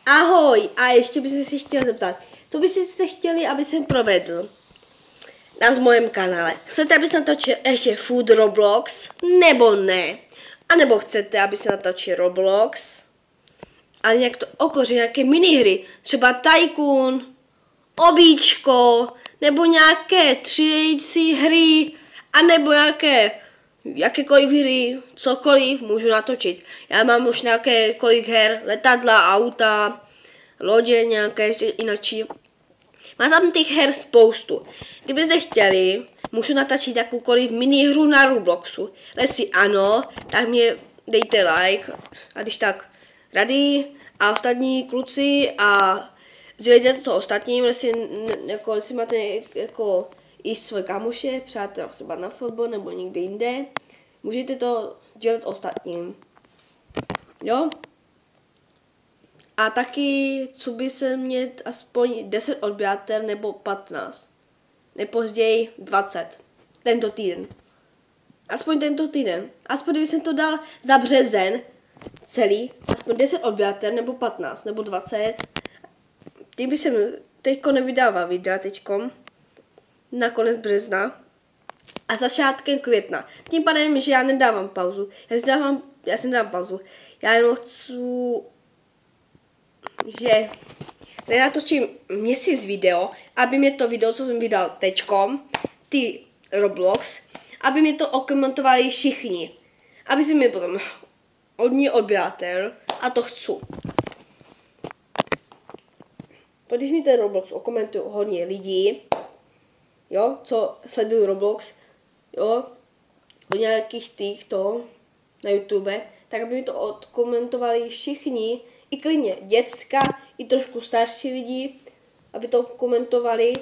Ahoj, a ještě bych se chtěl zeptat, co byste chtěli, aby jsem provedl na mojem kanále? Chcete, aby se natočil ještě Food Roblox, nebo ne? A nebo chcete, aby se natočil Roblox, ale nějak to okoří, nějaké minihry, třeba Tycoon, Obíčko, nebo nějaké 3D hry, a nebo jakékoliv hry, cokoliv můžu natočit. Já mám už nějakékoliv her, letadla, auta, lodě nějaké inačí. Mám tam těch her spoustu. Kdybyste chtěli, můžu natočit jakoukoliv minihru na Robloxu. Jestli ano, tak mě dejte like. A když tak rady a ostatní kluci a sdělejte to ostatním, jestli máte i svoje kamoše, přátel třeba na fotbal nebo někde jinde. Můžete to dělat ostatním. Jo? A taky, co by se mět aspoň 10 odběratel nebo 15. Nepozději 20. Tento týden. Aspoň tento týden. Aspoň kdyby jsem to dal za březen celý. Aspoň 10 odběratel nebo 15 nebo 20. Tím by jsem teďko nevydával videa teďkom. Na konec března. A začátkem května. Tím pádem, že já nedávám pauzu. Já si nedávám pauzu. Já jenom chci, že nenatočím měsíc video, aby mě to video, co jsem vydal teďkom, ty Roblox, aby mě to okomentovali všichni. Aby si mi potom hodně odběratel a to chci. Když mi ten Roblox okomentují hodně lidí, jo, co sledují Roblox, jo, o nějakých těchto na YouTube, tak aby mi to odkomentovali všichni, i klidně děcka, i trošku starší lidi, aby to komentovali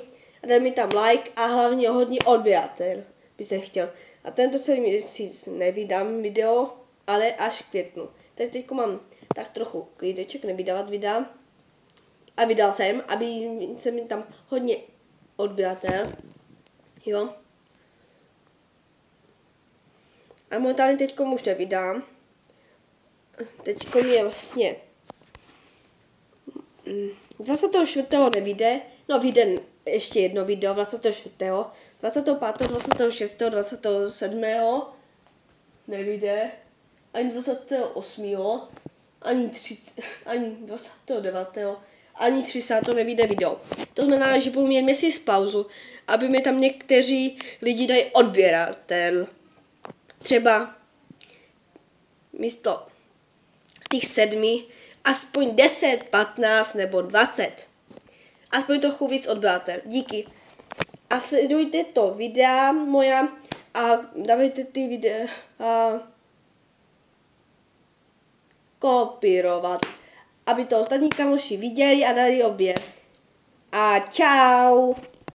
a dali mi tam like a hlavně hodně odběratel by se chtěl. A tento celý měsíc nevydám video, ale až v květnu. Teď mám tak trochu klídeček nevydávat videa. A vydal jsem, aby se mi tam hodně odběratel. Jo. A momentálně teďkom už nevydám. Teďkom je vlastně 24. nevyjde. No vyjde ještě jedno video 24. 25. 26. 27. nevyjde. Ani 28. Ani 29. Ani 30. nevyjde video. To znamená, že budu mít měsíc pauzu, aby mi tam někteří lidi dali odběratel. Třeba místo těch 7, aspoň 10, 15 nebo 20. Aspoň trochu víc odběratel. Díky. A sledujte to videa moja a dávejte ty videa kopírovat, aby to ostatní kamoši viděli a dali odběr. A čau!